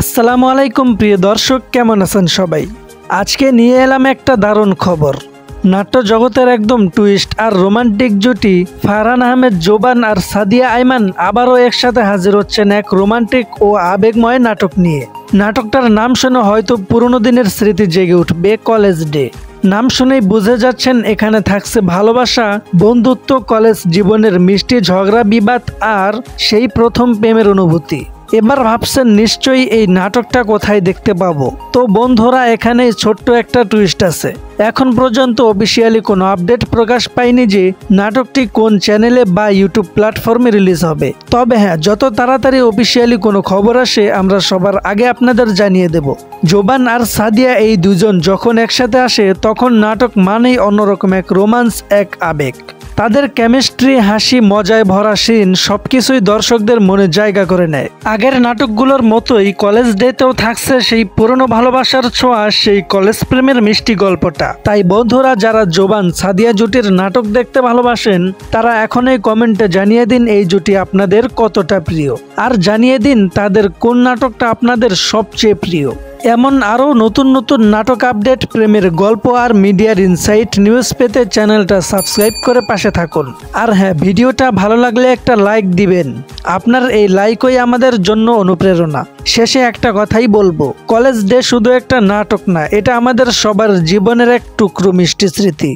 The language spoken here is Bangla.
আসসালামু আলাইকুম প্রিয় দর্শক, কেমন আছেন সবাই? আজকে নিয়ে এলাম একটা দারুণ খবর। নাট্য জগতের একদম টুইস্ট আর রোমান্টিক জুটি ফারহান আহমেদ জোবান আর সাদিয়া আইমান আবারও একসাথে হাজির হচ্ছেন এক রোমান্টিক ও আবেগময় নাটক নিয়ে। নাটকটার নাম শুনে হয়তো পুরনো দিনের স্মৃতি জেগে উঠবে, কলেজ ডে। নাম শুনেই বুঝে যাচ্ছেন এখানে থাকছে ভালোবাসা, বন্ধুত্ব, কলেজ জীবনের মিষ্টি ঝগড়া বিবাদ আর সেই প্রথম প্রেমের অনুভূতি। এবার ভাবছেন নিশ্চয়ই এই নাটকটা কোথায় দেখতে পাবো। তো বন্ধুরা, এখানে ছোট্ট একটা টুইস্ট আছে। এখন পর্যন্ত অফিসিয়ালি কোনো আপডেট প্রকাশ পায়নি যে নাটকটি কোন চ্যানেলে বা ইউটিউব প্ল্যাটফর্মে রিলিজ হবে। তবে হ্যাঁ, যত তাড়াতাড়ি অফিসিয়ালি কোনো খবর আসে আমরা সবার আগে আপনাদের জানিয়ে দেব। জোবান আর সাদিয়া এই দুজন যখন একসাথে আসে তখন নাটক মানেই অন্যরকম এক রোমান্স, এক আবেগ। তাদের কেমিস্ট্রি, হাসি, মজায় ভরা সিন সবকিছুই দর্শকদের মনে জায়গা করে নেয়। আগের নাটকগুলোর মতোই কলেজ ডেতেও থাকছে সেই পুরনো ভালোবাসার ছোঁয়া, সেই কলেজ প্রেমের মিষ্টি গল্পটা। তাই বন্ধুরা, যারা জোবান সাদিয়া জুটির নাটক দেখতে ভালোবাসেন তারা এখনই কমেন্টে জানিয়ে দিন এই জুটি আপনাদের কতটা প্রিয়, আর জানিয়ে দিন তাদের কোন নাটকটা আপনাদের সবচেয়ে প্রিয়। এমন আরও নতুন নতুন নাটক আপডেট, প্রেমের গল্প আর মিডিয়ার ইনসাইট নিউজ পেতে চ্যানেলটা সাবস্ক্রাইব করে পাশে থাকুন। আর হ্যাঁ, ভিডিওটা ভালো লাগলে একটা লাইক দিবেন। আপনার এই লাইকই আমাদের জন্য অনুপ্রেরণা। শেষে একটা কথাই বলবো, কলেজ ডে শুধু একটা নাটক না, এটা আমাদের সবার জীবনের এক টুকরো মিষ্টি স্মৃতি।